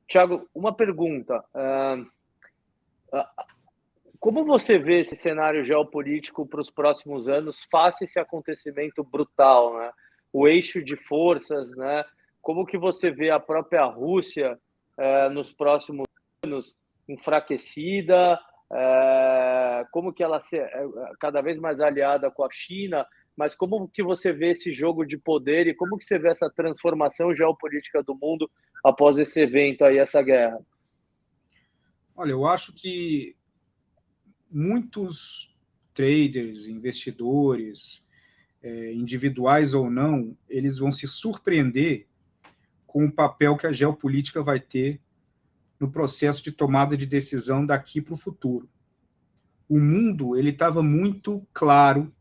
Thiago, uma pergunta. Como você vê esse cenário geopolítico para os próximos anos, face esse acontecimento brutal, né? O eixo de forças, né? Como que você vê a própria Rússia nos próximos anos enfraquecida? Como que ela se cada vez mais aliada com a China? Mas como que você vê esse jogo de poder e como que você vê essa transformação geopolítica do mundo após esse evento aí, essa guerra? Olha, eu acho que muitos traders, investidores, individuais ou não, eles vão se surpreender com o papel que a geopolítica vai ter no processo de tomada de decisão daqui para o futuro. O mundo ele estava muito claro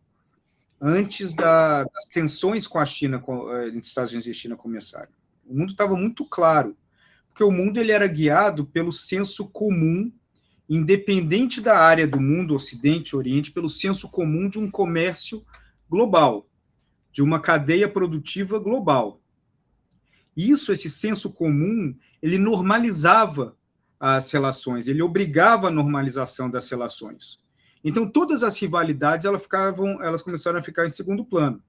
antes das tensões com a China, entre Estados Unidos e China começarem. O mundo estava muito claro, porque o mundo ele era guiado pelo senso comum, independente da área do mundo, Ocidente, Oriente, pelo senso comum de um comércio global, de uma cadeia produtiva global. Isso, esse senso comum, ele normalizava as relações, ele obrigava a normalização das relações. Então, todas as rivalidades elas começaram a ficar em segundo plano.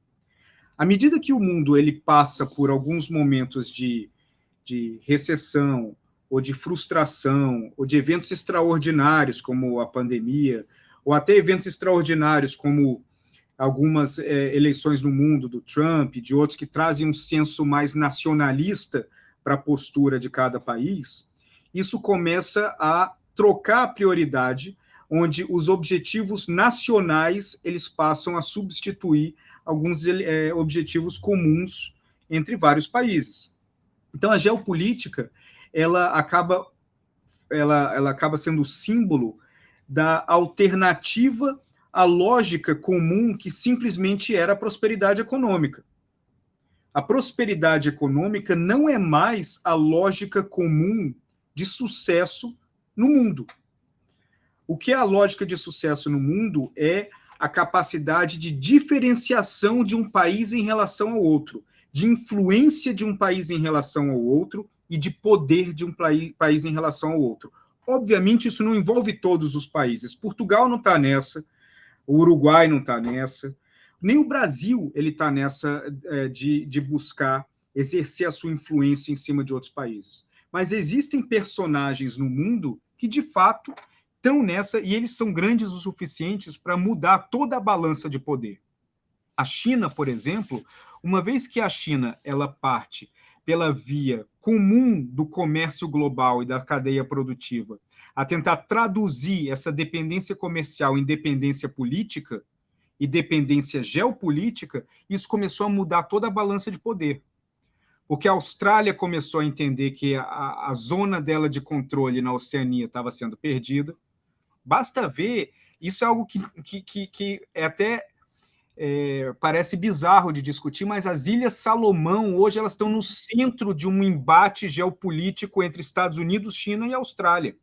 À medida que o mundo ele passa por alguns momentos de recessão, ou de frustração, ou de eventos extraordinários, como a pandemia, ou até eventos extraordinários, como algumas eleições no mundo, do Trump, de outros que trazem um senso mais nacionalista para a postura de cada país, isso começa a trocar a prioridade, onde os objetivos nacionais eles passam a substituir alguns objetivos comuns entre vários países. Então, a geopolítica ela acaba sendo o símbolo da alternativa à lógica comum que simplesmente era a prosperidade econômica. A prosperidade econômica não é mais a lógica comum de sucesso no mundo. O que é a lógica de sucesso no mundo é a capacidade de diferenciação de um país em relação ao outro, de influência de um país em relação ao outro e de poder de um país em relação ao outro. Obviamente, isso não envolve todos os países. Portugal não está nessa, o Uruguai não está nessa, nem o Brasil ele está nessa de buscar exercer a sua influência em cima de outros países. Mas existem personagens no mundo que, de fato, estão nessa e eles são grandes o suficientes para mudar toda a balança de poder. A China, por exemplo, uma vez que a China ela parte pela via comum do comércio global e da cadeia produtiva, a tentar traduzir essa dependência comercial em dependência política e dependência geopolítica, isso começou a mudar toda a balança de poder. Porque a Austrália começou a entender que a zona dela de controle na Oceania estava sendo perdida. Basta ver, isso é algo que é até parece bizarro de discutir, mas as Ilhas Salomão, hoje, elas estão no centro de um embate geopolítico entre Estados Unidos, China e Austrália.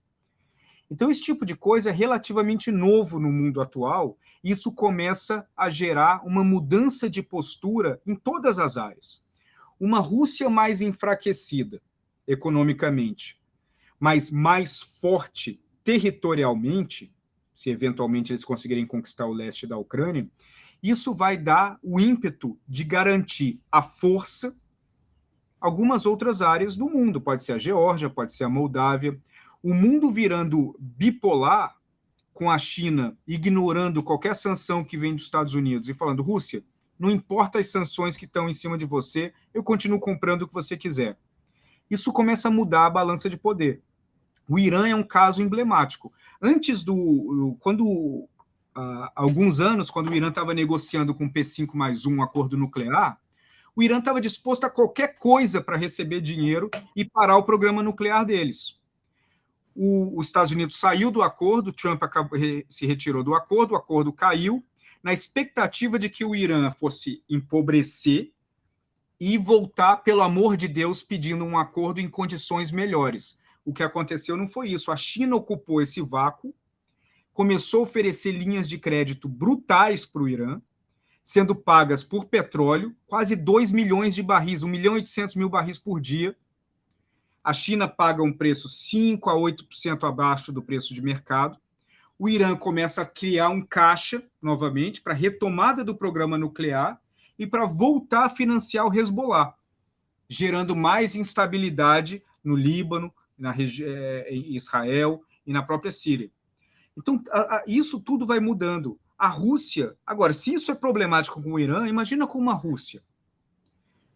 Então, esse tipo de coisa é relativamente novo no mundo atual, e isso começa a gerar uma mudança de postura em todas as áreas. Uma Rússia mais enfraquecida economicamente, mas mais forte territorialmente, se eventualmente eles conseguirem conquistar o leste da Ucrânia, isso vai dar o ímpeto de garantir a força algumas outras áreas do mundo. Pode ser a Geórgia, pode ser a Moldávia. O mundo virando bipolar, com a China ignorando qualquer sanção que vem dos Estados Unidos e falando, Rússia, não importa as sanções que estão em cima de você, eu continuo comprando o que você quiser. Isso começa a mudar a balança de poder. O Irã é um caso emblemático. Antes alguns anos, quando o Irã estava negociando com o P5+1 um acordo nuclear, o Irã estava disposto a qualquer coisa para receber dinheiro e parar o programa nuclear deles. Os Estados Unidos saiu do acordo, Trump se retirou do acordo, o acordo caiu, na expectativa de que o Irã fosse empobrecer e voltar, pelo amor de Deus, pedindo um acordo em condições melhores. O que aconteceu não foi isso. A China ocupou esse vácuo, começou a oferecer linhas de crédito brutais para o Irã, sendo pagas por petróleo, quase 2 milhões de barris, 1.800.000 barris por dia. A China paga um preço 5 a 8% abaixo do preço de mercado. O Irã começa a criar um caixa, novamente, para retomada do programa nuclear e para voltar a financiar o Hezbollah, gerando mais instabilidade no Líbano, em Israel e na própria Síria. Então, isso tudo vai mudando. A Rússia, agora, se isso é problemático com o Irã, imagina com uma Rússia.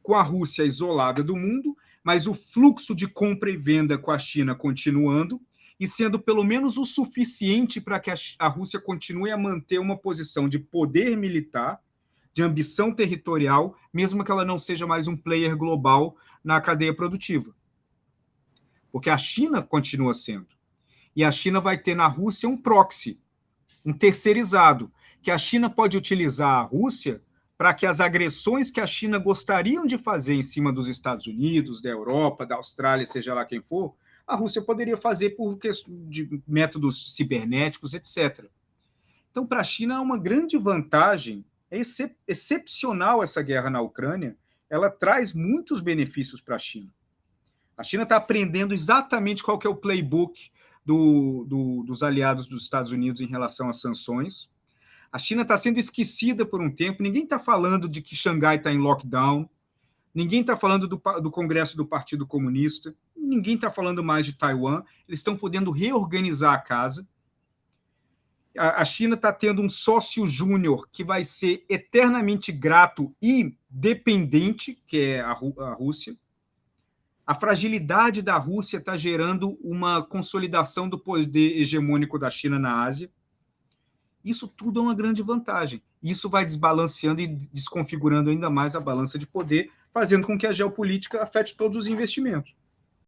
Com a Rússia isolada do mundo, mas o fluxo de compra e venda com a China continuando e sendo pelo menos o suficiente para que a Rússia continue a manter uma posição de poder militar, de ambição territorial, mesmo que ela não seja mais um player global na cadeia produtiva. Porque a China continua sendo. E a China vai ter na Rússia um proxy, um terceirizado, que a China pode utilizar a Rússia para que as agressões que a China gostariam de fazer em cima dos Estados Unidos, da Europa, da Austrália, seja lá quem for, a Rússia poderia fazer por de métodos cibernéticos, etc. Então, para a China, é uma grande vantagem, é excepcional essa guerra na Ucrânia, ela traz muitos benefícios para a China. A China está aprendendo exatamente qual que é o playbook dos aliados dos Estados Unidos em relação às sanções. A China está sendo esquecida por um tempo, ninguém está falando de que Xangai está em lockdown, ninguém está falando do Congresso do Partido Comunista, ninguém está falando mais de Taiwan, eles estão podendo reorganizar a casa. A China está tendo um sócio júnior que vai ser eternamente grato e dependente, que é a Rússia. A fragilidade da Rússia está gerando uma consolidação do poder hegemônico da China na Ásia. Isso tudo é uma grande vantagem. Isso vai desbalanceando e desconfigurando ainda mais a balança de poder, fazendo com que a geopolítica afete todos os investimentos.